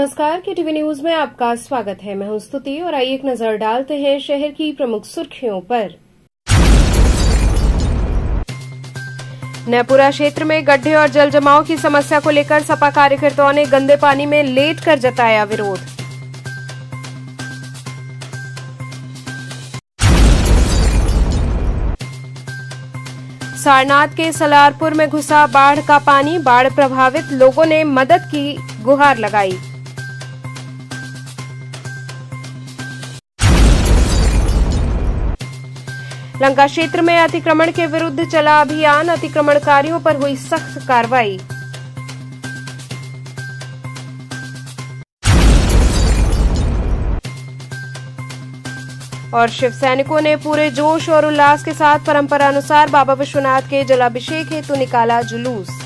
नमस्कार, KTV news में आपका स्वागत है। मैं हूं स्तुति और आइए एक नजर डालते हैं शहर की प्रमुख सुर्खियों पर। नैपुरा क्षेत्र में गड्ढे और जल जमाव की समस्या को लेकर सपा कार्यकर्ताओं ने गंदे पानी में लेटकर जताया विरोध। सारनाथ के सलारपुर में घुसा बाढ़ का पानी, बाढ़ प्रभावित लोगों ने मदद की गुहार लगाई। लंका क्षेत्र में अतिक्रमण के विरुद्ध चला अभियान, अतिक्रमणकारियों पर हुई सख्त कार्रवाई। और शिव सैनिकों ने पूरे जोश और उल्लास के साथ परंपरा अनुसार बाबा विश्वनाथ के जलाभिषेक हेतु निकाला जुलूस।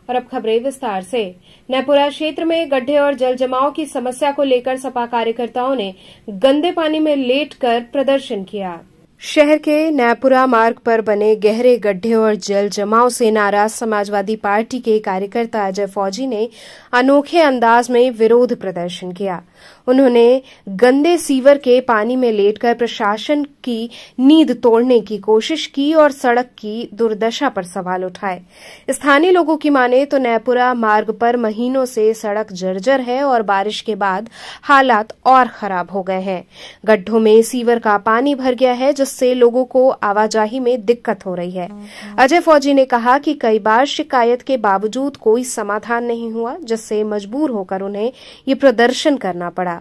और अब खबरें विस्तार से। नैपुरा क्षेत्र में गड्ढे और जल जमाव की समस्या को लेकर सपा कार्यकर्ताओं ने गंदे पानी में लेटकर प्रदर्शन किया। शहर के नैपुरा मार्ग पर बने गहरे गड्ढे और जल जमाव से नाराज समाजवादी पार्टी के कार्यकर्ता अजय फौजी ने अनोखे अंदाज में विरोध प्रदर्शन किया। उन्होंने गंदे सीवर के पानी में लेटकर प्रशासन की नींद तोड़ने की कोशिश की और सड़क की दुर्दशा पर सवाल उठाए। स्थानीय लोगों की माने तो नैपुरा मार्ग पर महीनों से सड़क जर्जर है और बारिश के बाद हालात और खराब हो गए हैं। गड्ढों में सीवर का पानी भर गया है, जिससे लोगों को आवाजाही में दिक्कत हो रही है। अजय फौजी ने कहा कि कई बार शिकायत के बावजूद कोई समाधान नहीं हुआ, जिससे मजबूर होकर उन्हें ये प्रदर्शन करना पड़ा।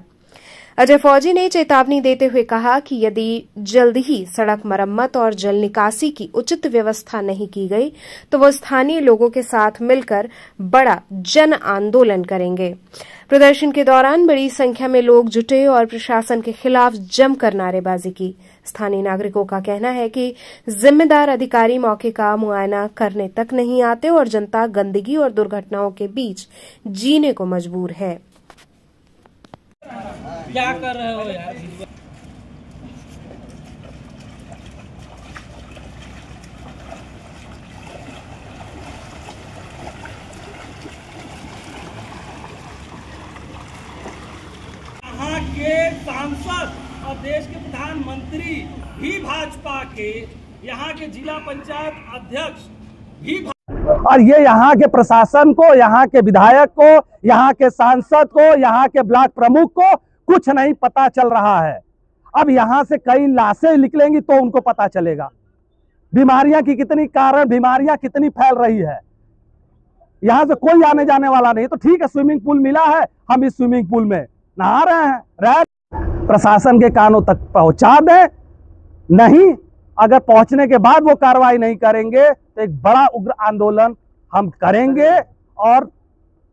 अजय फौजी ने चेतावनी देते हुए कहा कि यदि जल्द ही सड़क मरम्मत और जल निकासी की उचित व्यवस्था नहीं की गई तो वो स्थानीय लोगों के साथ मिलकर बड़ा जन आंदोलन करेंगे। प्रदर्शन के दौरान बड़ी संख्या में लोग जुटे और प्रशासन के खिलाफ जमकर नारेबाजी की। स्थानीय नागरिकों का कहना है कि जिम्मेदार अधिकारी मौके का मुआयना करने तक नहीं आते और जनता गंदगी और दुर्घटनाओं के बीच जीने को मजबूर है। क्या कर रहे हो यार? यहाँ के सांसद और देश के प्रधानमंत्री भी भाजपा के, यहाँ के जिला पंचायत अध्यक्ष भी और ये यहाँ के प्रशासन को, यहाँ के विधायक को, यहाँ के सांसद को, यहाँ के ब्लॉक प्रमुख को कुछ नहीं पता चल रहा है। अब यहाँ से कई लाशें निकलेंगी तो उनको पता चलेगा बीमारियां की कितनी कारण, बीमारियां कितनी फैल रही है। यहाँ से कोई आने जाने वाला नहीं, तो ठीक है स्विमिंग पूल मिला है, हम इस स्विमिंग पूल में नहा रहे हैं। प्रशासन के कानों तक पहुंचा दें, नहीं अगर पहुंचने के बाद वो कार्रवाई नहीं करेंगे तो एक बड़ा उग्र आंदोलन हम करेंगे। और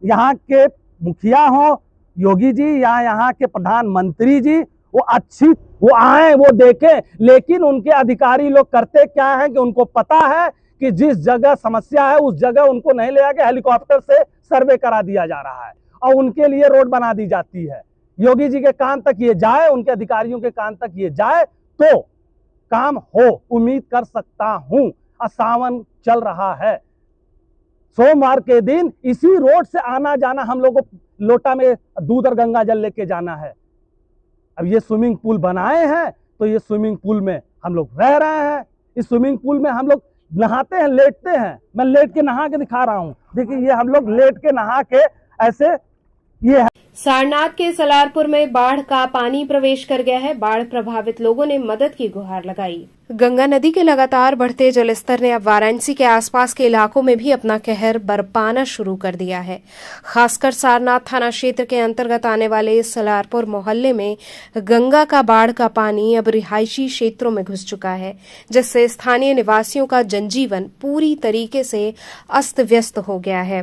यहाँ के मुखिया हो, योगी जी या यहाँ के प्रधानमंत्री जी, वो आए, वो देखें, लेकिन उनके अधिकारी लोग करते क्या है कि उनको पता है कि जिस जगह समस्या है उस जगह उनको नहीं ले जाके हेलीकॉप्टर से सर्वे करा दिया जा रहा है और उनके लिए रोड बना दी जाती है। योगी जी के कान तक ये जाए, उनके अधिकारियों के कान तक ये जाए तो काम हो, उम्मीद कर सकता हूं। सावन चल रहा है, सोमवार के दिन इसी रोड से आना जाना, हम लोगों को लोटा में दूध और गंगा जल लेके जाना है। अब ये स्विमिंग पूल बनाए हैं तो ये स्विमिंग पूल में हम लोग रह रहे हैं, इस स्विमिंग पूल में हम लोग नहाते हैं, लेटते हैं। मैं लेट के नहा के दिखा रहा हूं, देखिए ये हम लोग लेट के नहा के ऐसे ये है। सारनाथ के सलारपुर में बाढ़ का पानी प्रवेश कर गया है, बाढ़ प्रभावित लोगों ने मदद की गुहार लगाई। गंगा नदी के लगातार बढ़ते जलस्तर ने अब वाराणसी के आसपास के इलाकों में भी अपना कहर बरपाना शुरू कर दिया है। खासकर सारनाथ थाना क्षेत्र के अंतर्गत आने वाले सलारपुर मोहल्ले में गंगा का बाढ़ का पानी अब रिहायशी क्षेत्रों में घुस चुका है, जिससे स्थानीय निवासियों का जनजीवन पूरी तरीके से अस्त व्यस्त हो गया है।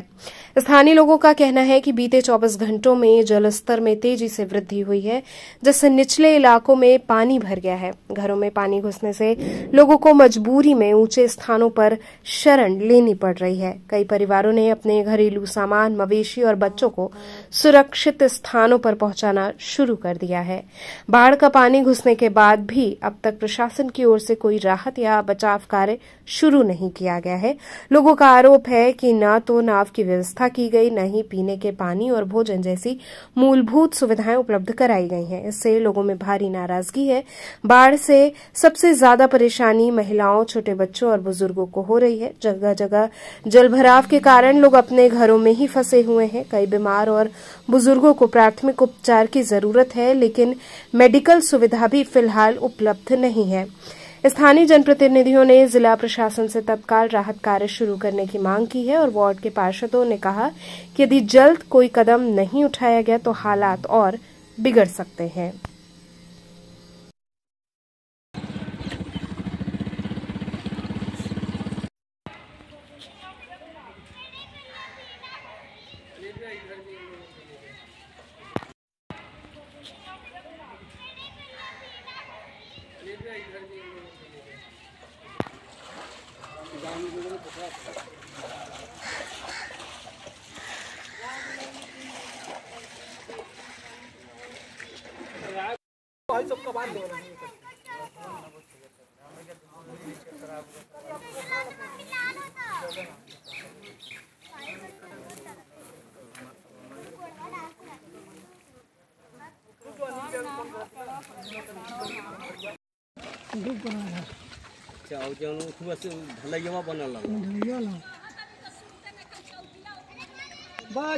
स्थानीय लोगों का कहना है कि बीते 24 घंटों में जलस्तर में तेजी से वृद्धि हुई है, जिससे निचले इलाकों में पानी भर गया है। घरों में पानी घुसने से लोगों को मजबूरी में ऊंचे स्थानों पर शरण लेनी पड़ रही है। कई परिवारों ने अपने घरेलू सामान, मवेशी और बच्चों को सुरक्षित स्थानों पर पहुंचाना शुरू कर दिया है। बाढ़ का पानी घुसने के बाद भी अब तक प्रशासन की ओर से कोई राहत या बचाव कार्य शुरू नहीं किया गया है। लोगों का आरोप है कि न तो नाव की व्यवस्था की गई, न ही पीने के पानी और भोजन जैसी मूलभूत सुविधाएं उपलब्ध कराई गई हैं। इससे लोगों में भारी नाराजगी है। बाढ़ से सबसे ज्यादा परेशानी महिलाओं, छोटे बच्चों और बुजुर्गों को हो रही है। जगह जगह जलभराव के कारण लोग अपने घरों में ही फंसे हुए हैं। कई बीमार और बुजुर्गों को प्राथमिक उपचार की जरूरत है, लेकिन मेडिकल सुविधा भी फिलहाल उपलब्ध नहीं है। स्थानीय जनप्रतिनिधियों ने जिला प्रशासन से तत्काल राहत कार्य शुरू करने की मांग की है और वार्ड के पार्षदों ने कहा कि यदि जल्द कोई कदम नहीं उठाया गया तो हालात और बिगड़ सकते हैं।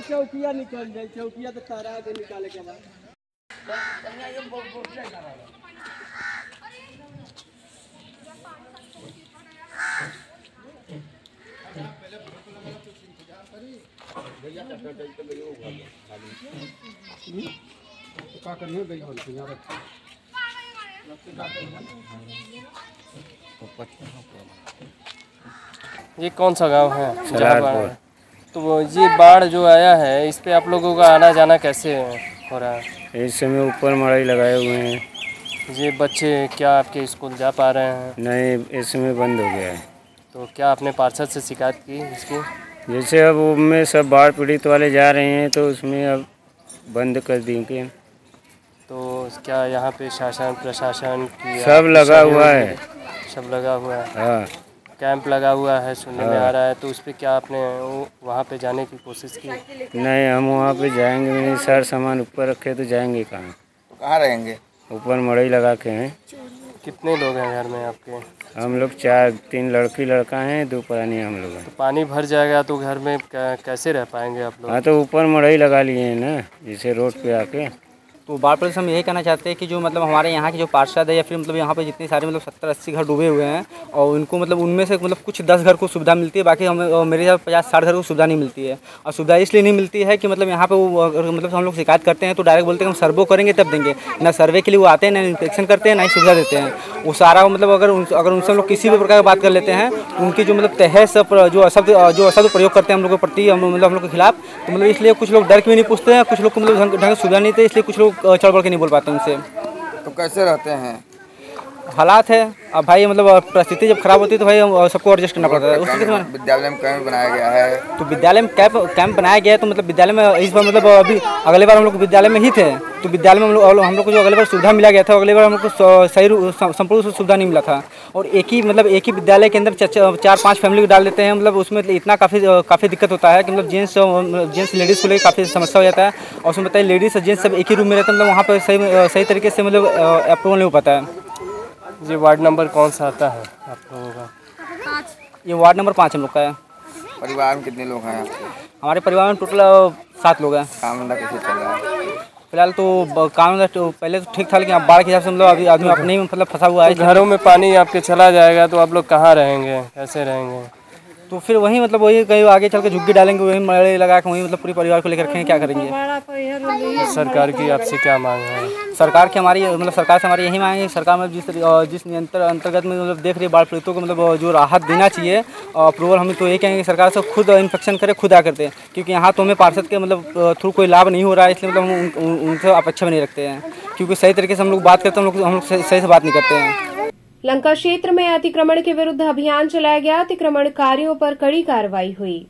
चौकिया निकल जाए, चौकिया तो तारा के निकाले के बाद ये कौन सा गांव है? सलारपुर। तो ये बाढ़ जो आया है, इस पे आप लोगों का आना जाना कैसे हो रहा है? इस समय ऊपर मड़ाई लगाए हुए हैं। ये बच्चे क्या आपके स्कूल जा पा रहे हैं? नहीं, इस समय बंद हो गया है। तो क्या आपने पार्षद से शिकायत की इसकी? जैसे अब उनमें सब बाढ़ पीड़ित वाले जा रहे हैं तो उसमें अब बंद कर देंगे। तो क्या यहाँ पे शासन प्रशासन की सब लगा हुआ है? सब लगा हुआ है। हाँ, कैंप लगा हुआ है सुनने में आ रहा है। तो उस पर क्या आपने वहाँ पे जाने की कोशिश की? नहीं, हम वहाँ पे जाएंगे नहीं। सारा सामान ऊपर रखे तो जाएंगे कहाँ? तो कहाँ रहेंगे? ऊपर मड़ई लगा के हैं। कितने लोग हैं घर में आपके? हम लोग 3 लड़की लड़का हैं, 2 पुरानी हम लोग हैं। तो पानी भर जाएगा तो घर में कैसे रह पाएंगे आप लोग? हाँ, तो ऊपर मड़ई लगा लिए हैं ना, जैसे रोड पे आके। तो बाढ़ पीड़ित हम यही कहना चाहते हैं कि जो मतलब हमारे यहाँ के जो पार्षद है या फिर मतलब यहाँ पे जितने सारे मतलब 70-80 घर डूबे हुए हैं और उनको मतलब उनमें से मतलब कुछ 10 घर को सुविधा मिलती है, बाकी हमें मेरे हिसाब 50-60 घर को सुविधा नहीं मिलती है। और सुविधा इसलिए नहीं मिलती है कि मतलब यहाँ पे वो मतलब हम लोग शिकायत करते हैं तो डायरेक्ट बोलते हैं हम सर्वे करेंगे तब देंगे। ना सर्वे के लिए वो आते हैं, ना इंस्पेक्शन करते हैं, ना ही सुविधा देते हैं। वो सारा मतलब अगर उनसे हम लोग किसी भी प्रकार की बात कर लेते हैं, उनकी जो मतलब तहस जो अशब्द प्रयोग करते हैं हम लोग के प्रति, हम लोग के खिलाफ, तो मतलब इसलिए कुछ लोग डर के भी नहीं पूछते हैं, कुछ लोग को मतलब ढंग से सुविधा नहीं देते, इसलिए कुछ लोग चढ़ बढ़ के नहीं बोल पाते उनसे। तो कैसे रहते हैं? हालात है अब भाई, मतलब परिस्थिति जब खराब होती है तो भाई सबको एडजस्ट करना पड़ता है। उस तरीके से विद्यालय में कैंप बनाया गया है। तो विद्यालय में कैंप बनाया गया है। तो मतलब विद्यालय में इस बार मतलब अभी अगले बार हम लोग विद्यालय में ही थे, तो विद्यालय में हम लोग को जो अगले बार सुविधा मिला गया था, अगले बार हम लोग को सही संपूर्ण सुविधा नहीं मिला था। और एक ही विद्यालय के अंदर 4-5 फैमिली को डाल देते हैं, मतलब उसमें इतना काफ़ी दिक्कत होता है कि मतलब जेंट्स लेडीज़ को लेकर काफ़ी समस्या हो जाता है। और उसमें बताइए लेडीज़ और जेंट्स सब एक ही रूम में रहते हैं, मतलब वहाँ पर सही तरीके से मतलब अप्रूवल नहीं हो पाता है। ये वार्ड नंबर कौन सा आता है आप लोगों का? 5। ये वार्ड नंबर 5 हम लोग का है। परिवार में कितने लोग हैं आपके? हमारे परिवार में टोटल 7 लोग हैं। काम धंधा कैसे चल रहा है? फिलहाल तो काम धंधा पहले तो ठीक था, लेकिन अब बाढ़ के हिसाब से हम लोग अभी आदमी अपने ही मतलब फंसा हुआ है। घरों में पानी आपके चला जाएगा तो आप लोग कहाँ रहेंगे, कैसे रहेंगे? तो फिर वही मतलब वही कहीं आगे चल के झुग्गी डालेंगे, वही मड़े लगा के वहीं मतलब पूरे परिवार को लेकर रखेंगे, क्या करेंगे? सरकार की आपसे क्या मांग है? सरकार की हमारी मतलब सरकार से हमारी यही मांग है, सरकार मतलब जिस अंतर्गत में मतलब देख रही है बाढ़ पीड़ितों को मतलब जो राहत देना चाहिए, अप्रूवल हम तो ये कहेंगे सरकार से खुद इंस्पेक्शन करे, खुद आ करते हैं, क्योंकि यहाँ तो हमें पार्षद के मतलब थ्रू कोई लाभ नहीं हो रहा है, इसलिए मतलब हम उनसे अपेक्षा भी नहीं रखते हैं, क्योंकि सही तरीके से हम लोग बात करते हैं, हम लोग सही से बात नहीं करते हैं। लंका क्षेत्र में अतिक्रमण के विरुद्ध अभियान चलाया गया। अतिक्रमणकारियों पर कड़ी कार्रवाई हुई।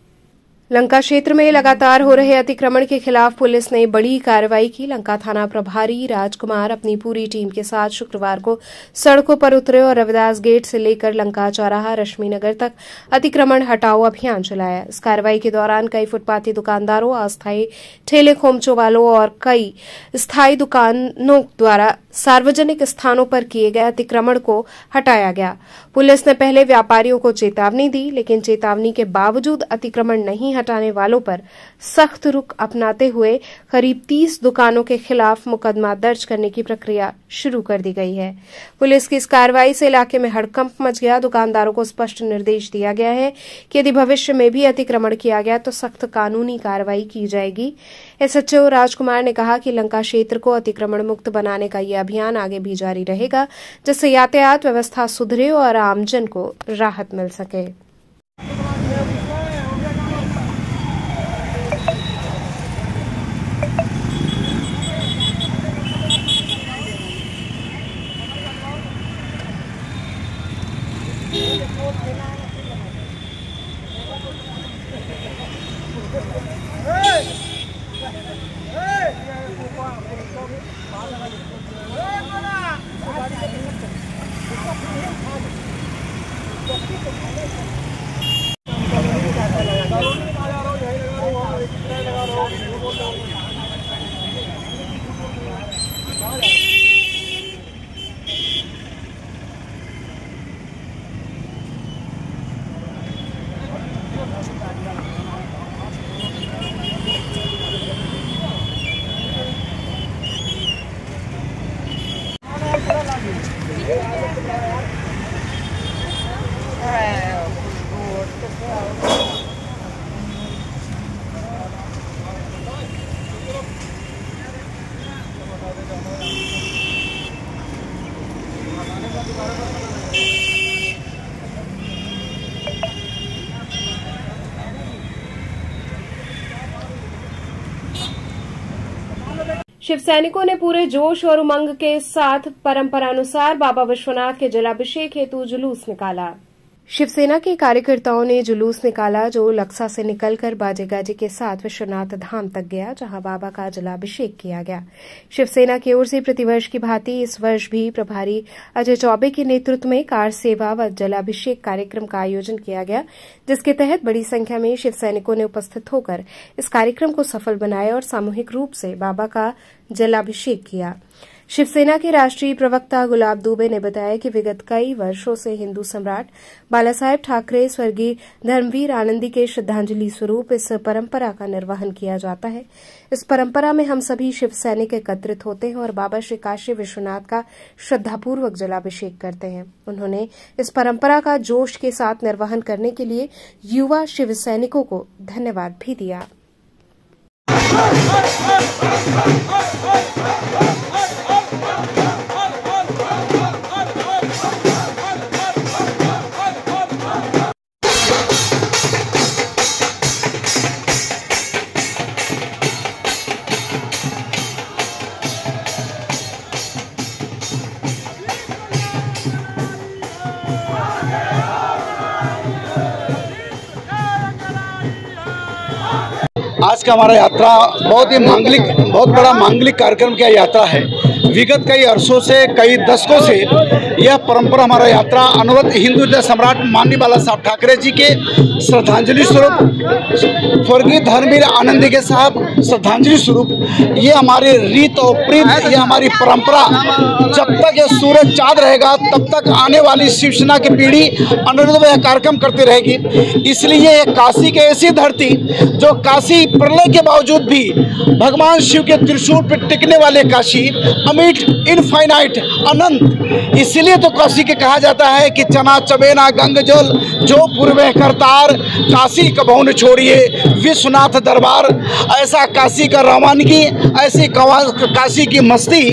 लंका क्षेत्र में लगातार हो रहे अतिक्रमण के खिलाफ पुलिस ने बड़ी कार्रवाई की। लंका थाना प्रभारी राजकुमार अपनी पूरी टीम के साथ शुक्रवार को सड़कों पर उतरे और रविदास गेट से लेकर लंका चौराहा रश्मिनगर तक अतिक्रमण हटाओ अभियान चलाया। इस कार्रवाई के दौरान कई फुटपाथी दुकानदारों, अस्थायी ठेले खोमचों वालों और कई स्थायी दुकानों द्वारा सार्वजनिक स्थानों पर किए गए अतिक्रमण को हटाया गया। पुलिस ने पहले व्यापारियों को चेतावनी दी, लेकिन चेतावनी के बावजूद अतिक्रमण नहीं हटाने वालों पर सख्त रुख अपनाते हुए करीब 30 दुकानों के खिलाफ मुकदमा दर्ज करने की प्रक्रिया शुरू कर दी गई है। पुलिस की इस कार्रवाई से इलाके में हड़कंप मच गया। दुकानदारों को स्पष्ट निर्देश दिया गया है कि यदि भविष्य में भी अतिक्रमण किया गया तो सख्त कानूनी कार्रवाई की जाएगी। एसएचओ राजकुमार ने कहा कि लंका क्षेत्र को अतिक्रमण मुक्त बनाने का यह अभियान आगे भी जारी रहेगा, जिससे यातायात व्यवस्था सुधरे और आमजन को राहत मिल सके। शिव सैनिकों ने पूरे जोश और उमंग के साथ परंपरानुसार बाबा विश्वनाथ के जलाभिषेक हेतु जुलूस निकाला। शिवसेना के कार्यकर्ताओं ने जुलूस निकाला जो लक्सा से निकलकर बाजे गाजे के साथ विश्वनाथ धाम तक गया, जहां बाबा का जलाभिषेक किया गया। शिवसेना की ओर से प्रतिवर्ष की भांति इस वर्ष भी प्रभारी अजय चौबे के नेतृत्व में कार सेवा व जलाभिषेक कार्यक्रम का आयोजन किया गया, जिसके तहत बड़ी संख्या में शिव सैनिकों ने उपस्थित होकर इस कार्यक्रम को सफल बनाया और सामूहिक रूप से बाबा का जलाभिषेक किया। शिवसेना के राष्ट्रीय प्रवक्ता गुलाब दुबे ने बताया कि विगत कई वर्षों से हिंदू सम्राट बालासाहेब ठाकरे स्वर्गीय धर्मवीर आनंदी के श्रद्धांजलि स्वरूप इस परंपरा का निर्वहन किया जाता है। इस परंपरा में हम सभी शिव सैनिक एकत्रित होते हैं और बाबा श्री काशी विश्वनाथ का श्रद्धापूर्वक जलाभिषेक करते हैं। उन्होंने इस परंपरा का जोश के साथ निर्वहन करने के लिए युवा शिव सैनिकों को धन्यवाद भी दिया। आज का हमारा यात्रा बहुत बड़ा मांगलिक कार्यक्रम की यात्रा है। विगत कई वर्षों से, कई दशकों से यह परंपरा हमारा यात्रा अनवरत हिंदू सम्राट माननीय बाला साहब ठाकरे जी के श्रद्धांजलि स्वरूप, स्वर्गीय धर्मवीर आनंदी के साहब श्रद्धांजलि स्वरूप, ये हमारी रीत और प्रीत, ये हमारी परंपरा जब तक ये सूरज चाँद रहेगा तब तक आने वाली शिवसेना की पीढ़ी अनवरत यह कार्यक्रम करती रहेगी। इसलिए काशी की ऐसी धरती जो काशी प्रलय के बावजूद भी भगवान शिव के त्रिशूल पर टिकने वाले काशी, अमिट, इनफाइनाइट, अनंत, इसलिए तो काशी के कहा जाता है कि चना चबेना गंग जल जो पूर्वे करतार, काशी कबहू न छोड़िए विश्वनाथ दरबार। ऐसा काशी का रवानगी, ऐसी काशी की मस्ती,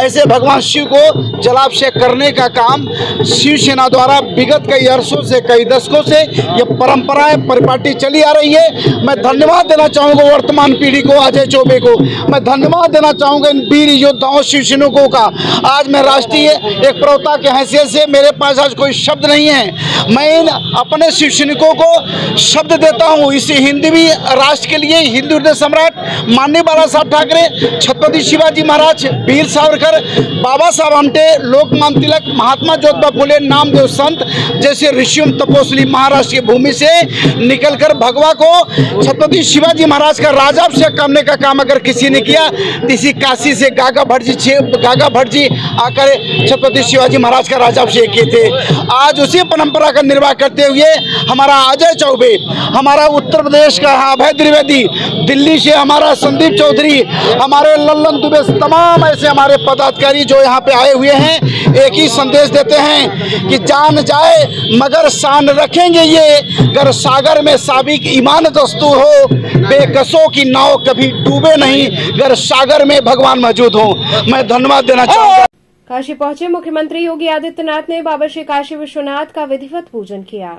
ऐसे भगवान शिव को जलाभिषेक करने का काम शिवसेना द्वारा विगत कई वर्षों से, कई दशकों से ये परंपराएं परिपाटी चली आ रही है। मैं धन्यवाद देना चाहूँगा वर्तमान पीढ़ी को, अजय चौबे को। मैं धन्यवाद देना चाहूँगा इन वीर योद्धाओं शिवसेना सैनिकों का आज मैं राष्ट्रीय एक प्रवक्ता की हैसियत से मेरे पास आज कोई शब्द नहीं है। मैं इन अपने शिव सैनिकों को शब्द देता हूँ। इस हिंदवी राष्ट्र के लिए हिंदू हृदय सम्राट माननीय बाला साहब ठाकरे, छत्रपति शिवाजी महाराज, वीर सावरकर, बाबा साहब आमटे, लोकमान्य तिलक, महात्मा ज्योतिबा फुले, नामदेव संत जैसे ऋषियों तपोसली महाराष्ट्र की भूमि से निकलकर भगवा को छत्रपति शिवाजी महाराज का राजाभिषेक करने का काम अगर किसी ने किया, इसी काशी से गागा भट्ट जी आकर छत्रपति शिवाजी महाराज का राजाभिषेक किए थे। आज उसी परंपरा का निर्वाह करते हुए हमारा अजय चौबे, हमारा उत्तर प्रदेश का अभय द्विवेदी, दिल्ली से हमारा संदीप चौधरी, हमारे लल्लन दुबे, तमाम ऐसे हमारे पदाधिकारी जो यहाँ पे आए हुए हैं, एक ही संदेश देते हैं कि जान जाए मगर शान रखेंगे ये, अगर सागर में साबिक ईमान दस्तूर हो, बेकसों की नाव कभी डूबे नहीं, अगर सागर में भगवान मौजूद हो। मैं धन्यवाद देना चाहूँगा। काशी पहुंचे मुख्यमंत्री योगी आदित्यनाथ ने बाबा श्री काशी विश्वनाथ का विधिवत पूजन किया।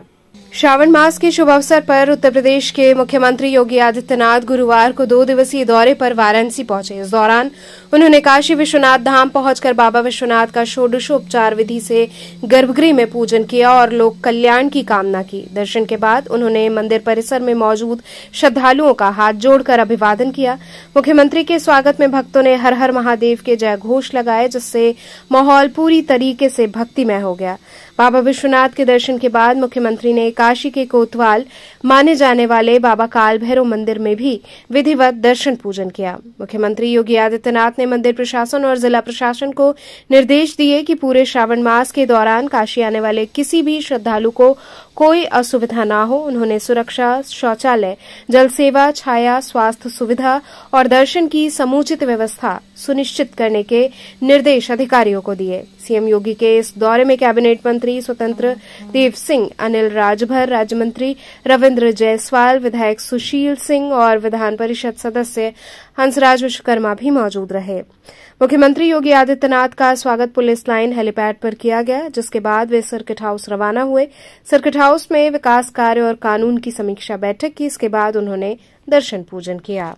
श्रावण मास के शुभ अवसर पर उत्तर प्रदेश के मुख्यमंत्री योगी आदित्यनाथ गुरुवार को 2 दिवसीय दौरे पर वाराणसी पहुंचे। इस दौरान उन्होंने काशी विश्वनाथ धाम पहुंचकर बाबा विश्वनाथ का षोडशोपचार विधि से गर्भगृह में पूजन किया और लोक कल्याण की कामना की। दर्शन के बाद उन्होंने मंदिर परिसर में मौजूद श्रद्धालुओं का हाथ जोड़कर अभिवादन किया। मुख्यमंत्री के स्वागत में भक्तों ने हर हर महादेव के जय घोष लगाए, जिससे माहौल पूरी तरीके से भक्तिमय हो गया। बाबा विश्वनाथ के दर्शन के बाद मुख्यमंत्री ने काशी के कोतवाल माने जाने वाले बाबा काल भैरव मंदिर में भी विधिवत दर्शन पूजन किया। मुख्यमंत्री योगी आदित्यनाथ ने मंदिर प्रशासन और जिला प्रशासन को निर्देश दिए कि पूरे श्रावण मास के दौरान काशी आने वाले किसी भी श्रद्धालु को कोई असुविधा न हो। उन्होंने सुरक्षा, शौचालय, जल सेवा, छाया, स्वास्थ्य सुविधा और दर्शन की समुचित व्यवस्था सुनिश्चित करने के निर्देश अधिकारियों को दिए। सीएम योगी के इस दौरे में कैबिनेट मंत्री स्वतंत्र देव सिंह, अनिल राजभर, राज्य मंत्री रविंद्र जायसवाल, विधायक सुशील सिंह और विधान परिषद सदस्य हंसराज विश्वकर्मा भी मौजूद रहे। मुख्यमंत्री योगी आदित्यनाथ का स्वागत पुलिस लाइन हेलीपैड पर किया गया, जिसके बाद वे सर्किट हाउस रवाना हुए। सर्किट हाउस में विकास कार्य और कानून की समीक्षा बैठक की। इसके बाद उन्होंने दर्शन पूजन किया।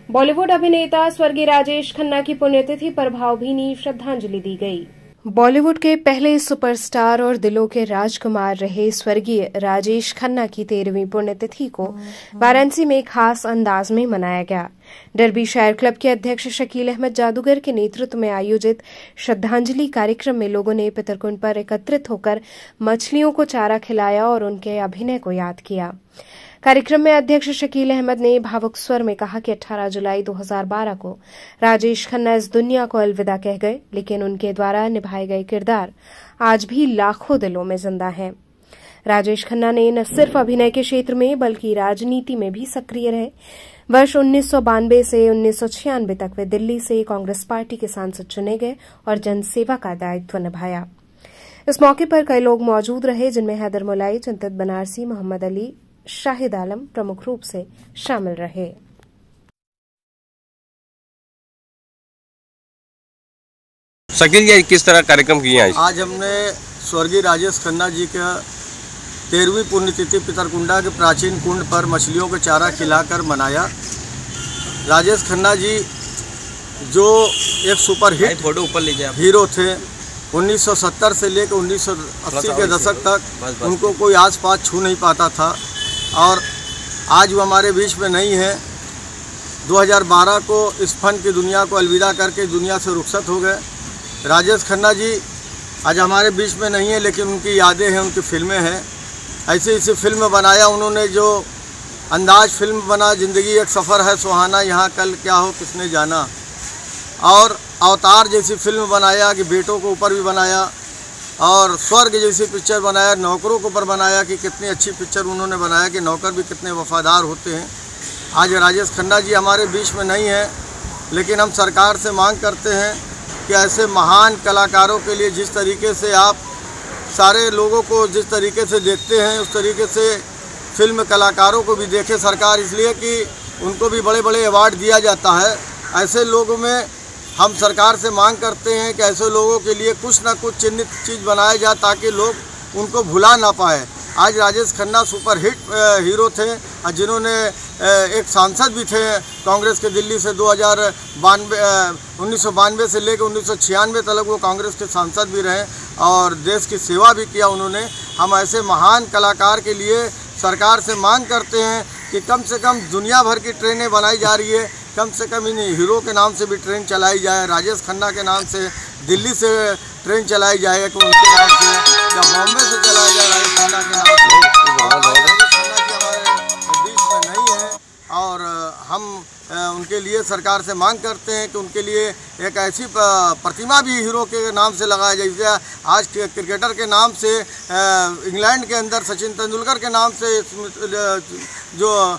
बॉलीवुड अभिनेता स्वर्गीय राजेश खन्ना की पुण्यतिथि पर भावभीनी श्रद्धांजलि दी गई। बॉलीवुड के पहले सुपरस्टार और दिलों के राजकुमार रहे स्वर्गीय राजेश खन्ना की 13वीं पुण्यतिथि को वाराणसी में खास अंदाज में मनाया गया। डरबी शायर क्लब के अध्यक्ष शकील अहमद जादूगर के नेतृत्व में आयोजित श्रद्धांजलि कार्यक्रम में लोगों ने पितरकुंड पर एकत्रित होकर मछलियों को चारा खिलाया और उनके अभिनय को याद किया। कार्यक्रम में अध्यक्ष शकील अहमद ने भावुक स्वर में कहा कि 18 जुलाई 2012 को राजेश खन्ना इस दुनिया को अलविदा कह गए, लेकिन उनके द्वारा निभाए गए किरदार आज भी लाखों दिलों में जिंदा हैं। राजेश खन्ना ने न सिर्फ अभिनय के क्षेत्र में बल्कि राजनीति में भी सक्रिय रहे। वर्ष 1992 से 1996 तक वे दिल्ली से कांग्रेस पार्टी के सांसद चुने गए और जनसेवा का दायित्व निभाया। इस मौके पर कई लोग मौजूद रहे, जिनमें हैदर मोलाई, चिंतित बनारसी, मोहम्मद अली, शाहिद आलम प्रमुख रूप से शामिल रहे। शकील जी, किस तरह कार्यक्रम किए हैं? आज हमने स्वर्गीय राजेश खन्ना जी का 13वीं पुण्यतिथि पितरकुंडा के प्राचीन कुंड पर मछलियों को चारा खिलाकर मनाया। राजेश खन्ना जी जो एक सुपरहिट फोटो ऊपर ले जाए हीरो थे, 1970 से लेकर 1980 के दशक तक उनको कोई आस पास छू नहीं पाता था और आज वो हमारे बीच में नहीं है। 2012 को इस फन की दुनिया को अलविदा करके दुनिया से रुखसत हो गए। राजेश खन्ना जी आज हमारे बीच में नहीं है, लेकिन उनकी यादें हैं, उनकी फिल्में हैं। ऐसी फिल्म बनाया उन्होंने, जो अंदाज फिल्म बना, ज़िंदगी एक सफ़र है सुहाना, यहाँ कल क्या हो किसने जाना, और अवतार जैसी फिल्म बनाया कि बेटों को ऊपर भी बनाया, और स्वर्ग जैसी पिक्चर बनाया, नौकरों के ऊपर बनाया कि कितनी अच्छी पिक्चर उन्होंने बनाया कि नौकर भी कितने वफादार होते हैं। आज राजेश खन्ना जी हमारे बीच में नहीं है, लेकिन हम सरकार से मांग करते हैं कि ऐसे महान कलाकारों के लिए जिस तरीके से आप सारे लोगों को जिस तरीके से देखते हैं उस तरीके से फिल्म कलाकारों को भी देखे सरकार, इसलिए कि उनको भी बड़े बड़े अवार्ड दिया जाता है। ऐसे लोगों में हम सरकार से मांग करते हैं कि ऐसे लोगों के लिए कुछ ना कुछ चिन्हित चीज़ बनाया जाए ताकि लोग उनको भुला ना पाए। आज राजेश खन्ना सुपरहिट हीरो थे, जिन्होंने एक सांसद भी थे कांग्रेस के दिल्ली से 1992 से लेकर 1996 तक वो कांग्रेस के सांसद भी रहे और देश की सेवा भी किया उन्होंने। हम ऐसे महान कलाकार के लिए सरकार से मांग करते हैं कि कम से कम दुनिया भर की ट्रेनें बनाई जा रही है, कम से कम इन हीरो के नाम से भी ट्रेन चलाई जाए, राजेश खन्ना के नाम से दिल्ली से ट्रेन चलाई जाए कि उनके नाम से, या बॉम्बे से चलाई जाए राजेश खन्ना के नाम से। राजेश खन्ना जी हमारे देश में नहीं है और हम उनके लिए सरकार से मांग करते हैं कि उनके लिए एक ऐसी प्रतिमा भी हीरो के नाम से लगाया जाए। जैसे आज क्रिकेटर के नाम से इंग्लैंड के अंदर सचिन तेंदुलकर के नाम से जो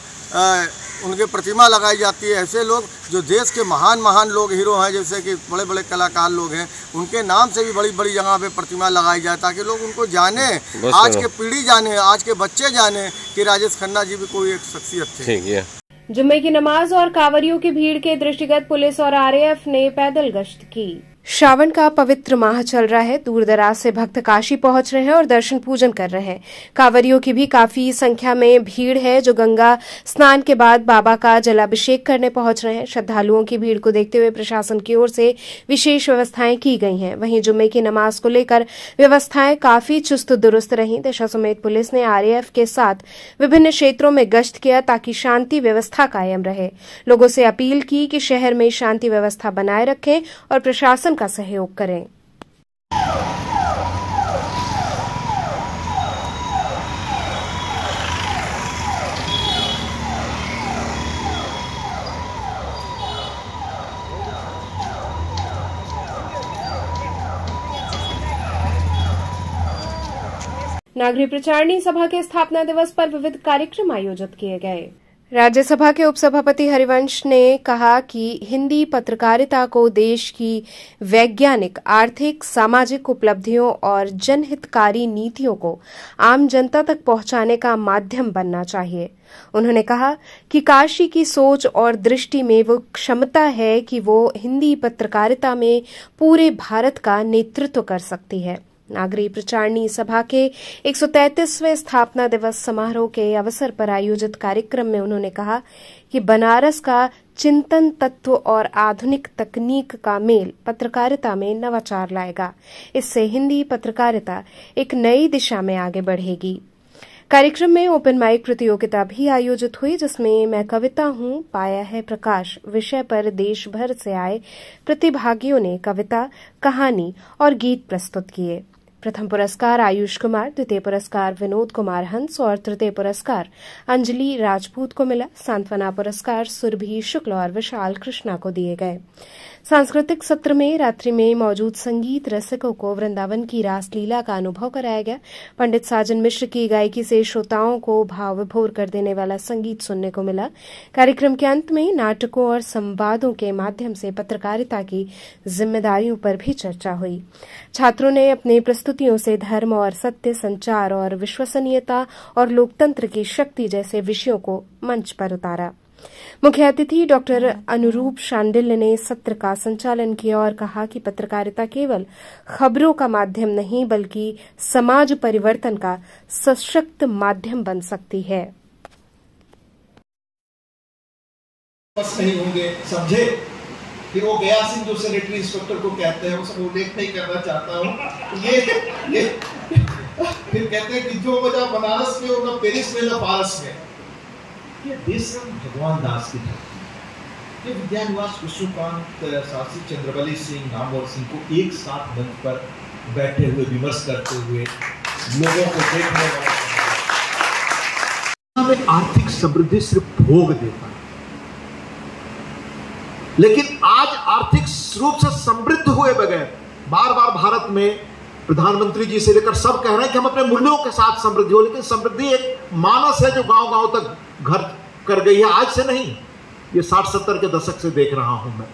उनके प्रतिमा लगाई जाती है, ऐसे लोग जो देश के महान महान लोग हीरो हैं, जैसे कि बड़े बड़े कलाकार लोग हैं, उनके नाम से भी बड़ी बड़ी जगह पे प्रतिमा लगाई जाए ताकि लोग उनको जाने, आज के पीढ़ी जाने, आज के बच्चे जाने कि राजेश खन्ना जी भी कोई एक शख्सियत थे। जुम्मे की नमाज और कांवरियों की भीड़ के दृष्टिगत पुलिस और आरएएफ ने पैदल गश्त की। श्रावण का पवित्र माह चल रहा है, दूर दराज से भक्त काशी पहुंच रहे हैं और दर्शन पूजन कर रहे हैं। कांवरियों की भी काफी संख्या में भीड़ है जो गंगा स्नान के बाद बाबा का जलाभिषेक करने पहुंच रहे हैं। श्रद्धालुओं की भीड़ को देखते हुए प्रशासन की ओर से विशेष व्यवस्थाएं की गई हैं। वहीं जुम्मे की नमाज को लेकर व्यवस्थाएं काफी चुस्त दुरुस्त रहीं। दिशा समेत पुलिस ने आरएएफ के साथ विभिन्न क्षेत्रों में गश्त किया ताकि शांति व्यवस्था कायम रहे। लोगों से अपील की कि शहर में शांति व्यवस्था बनाए रखें और प्रशासन का सहयोग करें। नागरिक प्रचारणी सभा के स्थापना दिवस पर विविध कार्यक्रम आयोजित किए गए। राज्यसभा के उपसभापति हरिवंश ने कहा कि हिंदी पत्रकारिता को देश की वैज्ञानिक, आर्थिक, सामाजिक उपलब्धियों और जनहितकारी नीतियों को आम जनता तक पहुंचाने का माध्यम बनना चाहिए। उन्होंने कहा कि काशी की सोच और दृष्टि में वो क्षमता है कि वो हिंदी पत्रकारिता में पूरे भारत का नेतृत्व कर सकती है। नागरिक प्रचारणी सभा के 133वें स्थापना दिवस समारोह के अवसर पर आयोजित कार्यक्रम में उन्होंने कहा कि बनारस का चिंतन तत्व और आधुनिक तकनीक का मेल पत्रकारिता में नवाचार लाएगा। इससे हिंदी पत्रकारिता एक नई दिशा में आगे बढ़ेगी। कार्यक्रम में ओपन माइक प्रतियोगिता भी आयोजित हुई जिसमें मैं कविता हूं पाया है प्रकाश विषय पर देश भर से आए प्रतिभागियों ने कविता, कहानी और गीत प्रस्तुत किए। प्रथम पुरस्कार आयुष कुमार, द्वितीय पुरस्कार विनोद कुमार हंस और तृतीय पुरस्कार अंजलि राजपूत को मिला। सांत्वना पुरस्कार सुरभि शुक्ल और विशाल कृष्णा को दिए गए। सांस्कृतिक सत्र में रात्रि में मौजूद संगीत रसिकों को वृंदावन की रासलीला का अनुभव कराया गया। पंडित साजन मिश्र की गायकी से श्रोताओं को भाव विभोर कर देने वाला संगीत सुनने को मिला। कार्यक्रम के अंत में नाटकों और संवादों के माध्यम से पत्रकारिता की जिम्मेदारियों पर भी चर्चा हुई। छात्रों ने अपनी प्रस्तुतियों से धर्म और सत्य, संचार और विश्वसनीयता और लोकतंत्र की शक्ति जैसे विषयों को मंच पर उतारा। मुख्य अतिथि डॉक्टर अनुरूप शांडिल्य ने सत्र का संचालन किया और कहा कि पत्रकारिता केवल खबरों का माध्यम नहीं बल्कि समाज परिवर्तन का सशक्त माध्यम बन सकती है। नहीं होंगे समझे कि वो गया सिंह जो सेक्रेटरी इंस्पेक्टर को कहते हैं, उसमें उल्लेख नहीं करना चाहता हूँ। ये फिर कहते हैं कि जो वजह बनारस में और न पेरिस में न पारस में, ये देशराम भगवान दास की था। ये विद्यानिवास विष्णुकांत शास्त्री, चंद्रवली सिंह, नामवर सिंह को एक साथ मंच पर बैठे हुए विमर्श करते हुए लोगों को देखने वाले आर्थिक समृद्धि सिर्फ भोग देता है, लेकिन आज आर्थिक रूप से समृद्ध हुए बगैर बार बार भारत में प्रधानमंत्री जी से लेकर सब कह रहे हैं कि हम अपने मूल्यों के साथ समृद्धि हो, लेकिन समृद्धि एक मानस है जो गांव-गांव तक घर कर गई है। आज से नहीं, ये 60-70 के दशक से देख रहा हूं मैं।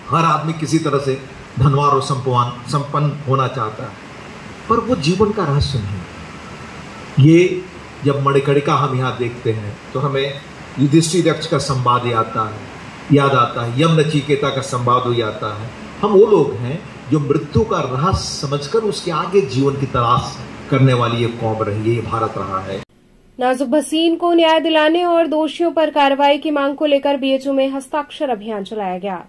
हर आदमी किसी तरह से धनवान और संपन्न होना चाहता है, पर वो जीवन का रहस्य नहीं। ये जब मणिकर्णिका हम यहाँ देखते हैं तो हमें युधिष्ठिर यक्ष का संवाद याद आता है, यम नचिकेता का संवाद याद आता है। हम वो लोग हैं जो मृत्यु का रहस्य समझकर उसके आगे जीवन की तलाश करने वाली ये कौम रही है, ये भारत रहा है। नाजुक भसीन को न्याय दिलाने और दोषियों पर कार्रवाई की मांग को लेकर बीएचयू में हस्ताक्षर अभियान चलाया गया।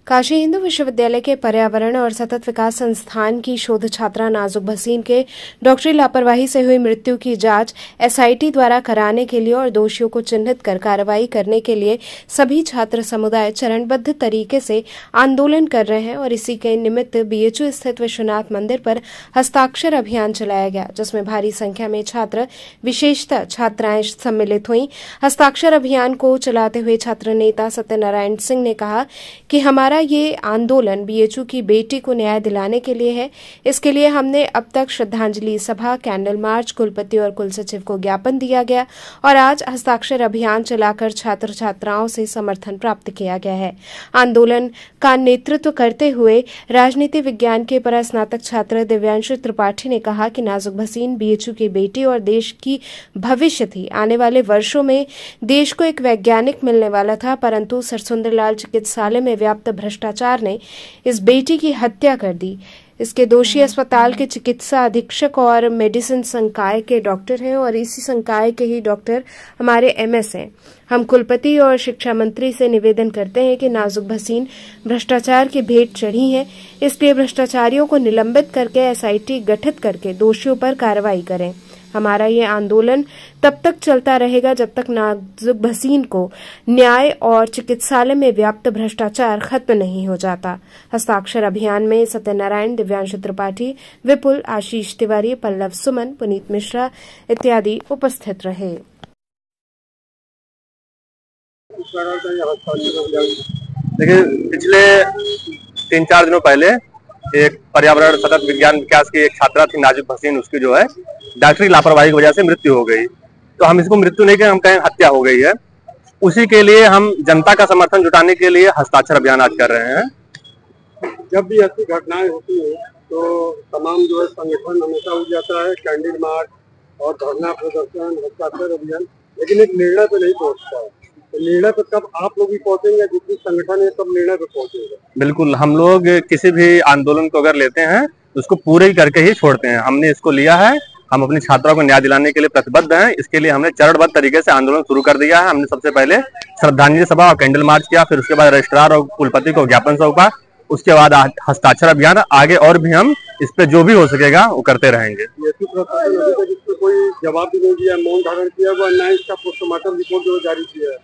काशी हिंदू विश्वविद्यालय के पर्यावरण और सतत विकास संस्थान की शोध छात्रा नाजुक भसीन के डॉक्टरी लापरवाही से हुई मृत्यु की जांच एसआईटी द्वारा कराने के लिए और दोषियों को चिन्हित कर कार्रवाई करने के लिए सभी छात्र समुदाय चरणबद्ध तरीके से आंदोलन कर रहे हैं और इसी के निमित्त बीएचयू स्थित विश्वनाथ मंदिर पर हस्ताक्षर अभियान चलाया गया, जिसमें भारी संख्या में छात्र विशेषतः छात्राएं सम्मिलित हुई। हस्ताक्षर अभियान को चलाते हुए छात्र नेता सत्यनारायण सिंह ने कहा कि हमारा ये आंदोलन बीएचयू की बेटी को न्याय दिलाने के लिए है। इसके लिए हमने अब तक श्रद्धांजलि सभा, कैंडल मार्च, कुलपति और कुलसचिव को ज्ञापन दिया गया और आज हस्ताक्षर अभियान चलाकर छात्र छात्राओं से समर्थन प्राप्त किया गया है। आंदोलन का नेतृत्व करते हुए राजनीति विज्ञान के परास्नातक छात्र दिव्यांशु त्रिपाठी ने कहा कि नाजुक भसीन बीएचयू की बेटी और देश की भविष्य थी। आने वाले वर्षों में देश को एक वैज्ञानिक मिलने वाला था, परंतु सरसुंदरलाल चिकित्सालय में व्याप्त भ्रष्टाचार ने इस बेटी की हत्या कर दी। इसके दोषी अस्पताल के चिकित्सा अधीक्षक और मेडिसिन संकाय के डॉक्टर हैं और इसी संकाय के ही डॉक्टर हमारे एमएस हैं। हम कुलपति और शिक्षा मंत्री से निवेदन करते हैं कि नाजुक भसीन भ्रष्टाचार की भेंट चढ़ी है, इसलिए भ्रष्टाचारियों को निलंबित करके एसआईटी गठित करके दोषियों पर कार्रवाई करें। हमारा ये आंदोलन तब तक चलता रहेगा जब तक नाजुक भसीन को न्याय और चिकित्सालय में व्याप्त भ्रष्टाचार खत्म नहीं हो जाता। हस्ताक्षर अभियान में सत्यनारायण, दिव्यांशु त्रिपाठी, विपुल, आशीष तिवारी, पल्लव सुमन, पुनीत मिश्रा इत्यादि उपस्थित रहे। देखिए, पिछले 3-4 दिनों पहले एक पर्यावरण सतत विज्ञान विकास की एक छात्रा थी नाजुक भसीन, उसकी जो है डॉक्टरी लापरवाही की वजह से मृत्यु हो गई। तो हम इसको मृत्यु नहीं कहें, हम कहें हत्या हो गई है। उसी के लिए हम जनता का समर्थन जुटाने के लिए हस्ताक्षर अभियान आज कर रहे हैं। जब भी ऐसी घटनाएं होती हैं तो तमाम जो है संगठन हमेशा हो जाता है, कैंडल मार्च और धरना प्रदर्शन, हस्ताक्षर अभियान, लेकिन एक निर्णय पे नहीं पहुंचता है। तो निर्णय पे कब आप लोग भी पहुंचेंगे, जितनी संगठन है सब निर्णय पे पहुंचेंगे? बिल्कुल, हम लोग किसी भी आंदोलन को अगर लेते हैं उसको पूरे करके ही छोड़ते हैं। हमने इसको लिया है, हम अपनी छात्राओं को न्याय दिलाने के लिए प्रतिबद्ध हैं। इसके लिए हमने चरणबद्ध तरीके से आंदोलन शुरू कर दिया है। हमने सबसे पहले श्रद्धांजलि सभा और कैंडल मार्च किया, फिर उसके बाद रजिस्ट्रार और कुलपति को ज्ञापन सौंपा, उसके बाद हस्ताक्षर अभियान। आगे और भी हम इस पे जो भी हो सकेगा वो करते रहेंगे। कोई जवाब भी नहीं दिया, मौन धारण किया हुआ, न इसका पोस्टमार्टम रिपोर्ट जो जारी किया है।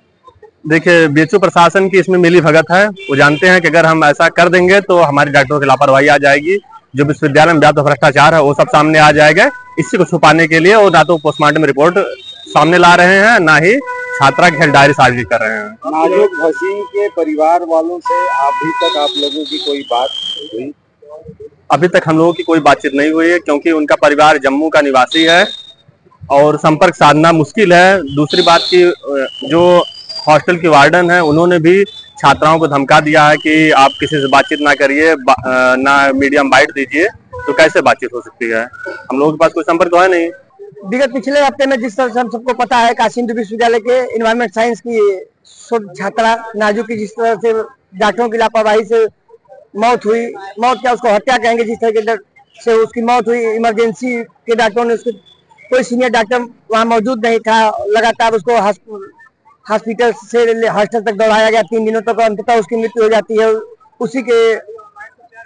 देखिए, बीएचयू प्रशासन की इसमें मिली भगत है। वो जानते हैं कि अगर हम ऐसा कर देंगे तो हमारे डॉक्टरों की लापरवाही आ जाएगी, जो विश्वविद्यालय में व्याप्त भ्रष्टाचार है वो सब सामने आ जाएगा। इसी को छुपाने के लिए वो ना तो पोस्टमार्टम रिपोर्ट सामने ला रहे हैं, ना ही छात्रा की डायरी सार्वजनिक कर रहे हैं। नाजुक भसीन के परिवार वालों से अभी तक आप लोगों की कोई बात हुई? अभी तक हम लोगों की कोई बातचीत नहीं हुई है, क्योंकि उनका परिवार जम्मू का निवासी है और संपर्क साधना मुश्किल है। दूसरी बात की, जो हॉस्टल की वार्डन है उन्होंने भी छात्राओं को धमका दिया है कि आप किसी से बातचीत ना करिए, ना मीडियम बाइट दीजिए। तो कैसे बातचीत हो सकती है? हम लोगों के पास कोई संपर्क तो है नहीं। विगत पिछले हफ्ते में जिस तरह से हम सबको पता है, काशी हिंदू विश्वविद्यालय के एनवायरमेंट साइंस की शोध छात्रा नाजुक की जिस तरह से डॉक्टरों की लापरवाही से मौत हुई, मौत क्या उसको हत्या कहेंगे, जिस तरह से उसकी मौत हुई। इमरजेंसी के डॉक्टरों ने उसको, कोई सीनियर डॉक्टर वहाँ मौजूद नहीं था, लगातार उसको हॉस्पिटल से हॉस्टल तक दौड़ाया गया 3 दिनों तक, अंततः उसकी मृत्यु हो जाती है। उसी के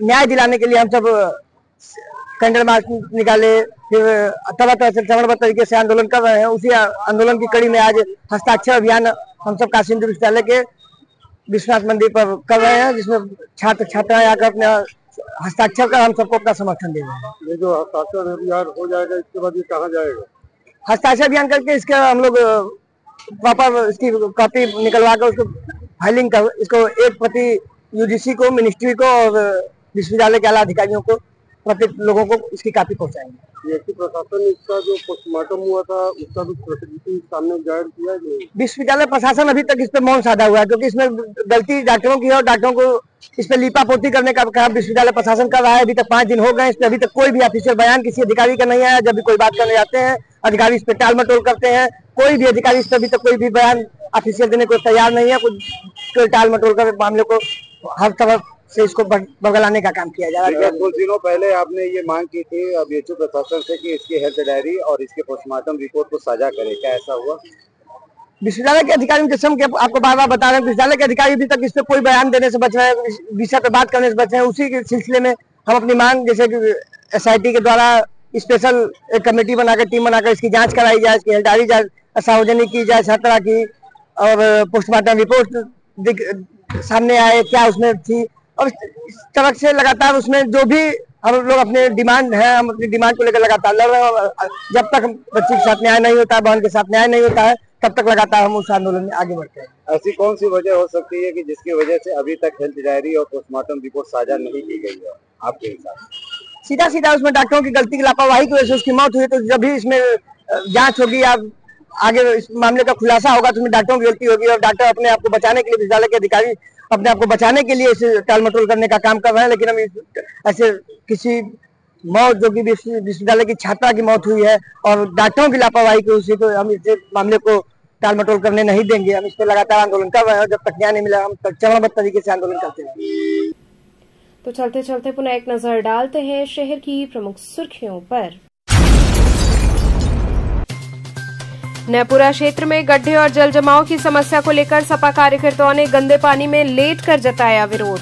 न्याय दिलाने के लिए हम सब कैंडल मार्च निकाले, फिर तरह से चरणबद्ध तरीके से आंदोलन कर रहे हैं। उसी आंदोलन की कड़ी में आज हस्ताक्षर अभियान हम सब काशी हिंदू विश्वविद्यालय के विश्वनाथ मंदिर पर कर रहे हैं, जिसमें छात्र छात्राएं आकर अपने हस्ताक्षर कर हम सबको अपना समर्थन दे रहे हैं। ये जो हस्ताक्षर अभियान हो जाएगा, इसके बाद ये कहाँ जाएगा? हस्ताक्षर अभियान करके इसका हम लोग प्रॉपर इसकी कॉपी निकलवा कर उसको फाइलिंग कर, इसको एक प्रति यूजीसी को, मिनिस्ट्री को और विश्वविद्यालय के आला अधिकारियों को प्रत्येक लोगों को इसकी काफी पहुँचाएंगे। प्रशासन ने इसका जो पोस्टमार्टम हुआ था उसका भी प्रतिनिधि सामने जाहिर किया नहीं। विश्वविद्यालय प्रशासन अभी तक इस पे मौन साधा हुआ है, क्योंकि इसमें गलती डॉक्टरों की है और डॉक्टरों को इस पे लीपापोती करने का काम विश्वविद्यालय प्रशासन कर रहा है। अभी तक 5 दिन हो गए, इस पे अभी तक कोई भी ऑफिशियल बयान किसी अधिकारी का नहीं आया। जब भी कोई बात करने जाते हैं अधिकारी इस पे टाल मटोल करते हैं। कोई भी अधिकारी इस पे अभी तक कोई भी बयान ऑफिशियल देने को तैयार नहीं है। कोई टाल मटोल कर मामले को हर तरफ से इसको बगलाने का काम किया जा रहा है। कुछ दिनों पहले आपने ये मांग की थी बीएचयू प्रशासन से कि इसकी हेल्थ डायरी और इसके पोस्टमार्टम रिपोर्ट को साझा करे, क्या ऐसा हुआ? विश्वविद्यालय के अधिकारी के समय आपको बार बार बता रहे हैं, विश्वविद्यालय के अधिकारी अभी तक इस पे कोई बयान देने से बच रहे हैं, विषय पे बात करने से बच रहे हैं। उसी के सिलसिले में हम अपनी मांग, जैसे कि SIT के द्वारा स्पेशल एक कमेटी बनाकर, टीम बनाकर इसकी जांच कराई जाए, इसकी हेल्थ डायरी सार्वजनिक की जाए छात्रा की, और पोस्टमार्टम रिपोर्ट सामने आए क्या उसमें थी। और इस तरह से लगातार उसमें जो भी हम लोग अपने डिमांड है, हम अपनी डिमांड को लेकर लगातार लड़ रहे हैं। जब तक बच्ची के साथ न्याय नहीं होता है, बहन के साथ न्याय नहीं होता है, तब तक लगातार हम उस आंदोलन में आगे बढ़ते हैं। ऐसी कौन सी वजह हो सकती है कि जिसकी वजह से अभी तक हेल्थ डायरी और पोस्टमार्टम रिपोर्ट साझा नहीं की गई है आपके हिसाब से? सीधा उसमें डॉक्टरों की गलती की लापरवाही की वजह से उसकी मौत हुई। तो जब भी इसमें जांच होगी या आगे इस मामले का खुलासा होगा तो उसमें डॉक्टरों की गलती होगी। और डॉक्टर अपने आप को बचाने के लिए, विद्यालय के अधिकारी अपने आप को बचाने के लिए इसे टाल मटोल करने का काम कर रहे हैं। लेकिन हम ऐसे किसी मौत जो कि विश्वविद्यालय की छात्रा की मौत हुई है और डॉक्टरों की लापरवाही की उसी को हम इस मामले को टाल मटोल करने नहीं देंगे। हम इस पर लगातार आंदोलन कर रहे हैं। जब तक न्याय नहीं मिला हम चरणबद्ध तरीके से आंदोलन करते हैं। तो चलते चलते पुनः एक नजर डालते हैं शहर की प्रमुख सुर्खियों पर। नैपुरा क्षेत्र में गड्ढे और जल जमाव की समस्या को लेकर सपा कार्यकर्ताओं ने गंदे पानी में लेटकर जताया विरोध।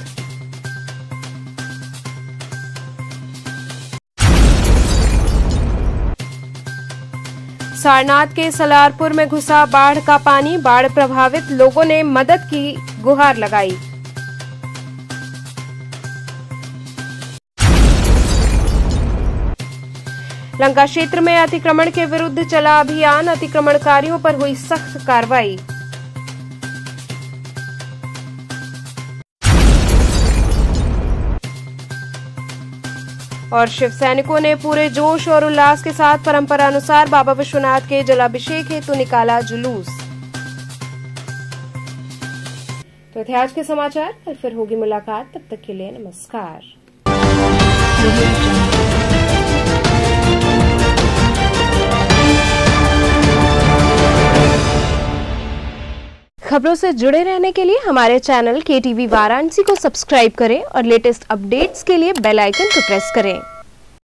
सारनाथ के सलारपुर में घुसा बाढ़ का पानी, बाढ़ प्रभावित लोगों ने मदद की गुहार लगाई। लंका क्षेत्र में अतिक्रमण के विरुद्ध चला अभियान, अतिक्रमणकारियों पर हुई सख्त कार्रवाई। और शिव सैनिकों ने पूरे जोश और उल्लास के साथ परंपरा अनुसार बाबा विश्वनाथ के जलाभिषेक हेतु निकाला जुलूस। तो थे आज के समाचार, कल फिर होगी मुलाकात, तब तक के लिए नमस्कार। खबरों से जुड़े रहने के लिए हमारे चैनल KTV वाराणसी को सब्सक्राइब करें और लेटेस्ट अपडेट्स के लिए बेल आइकन को प्रेस करें।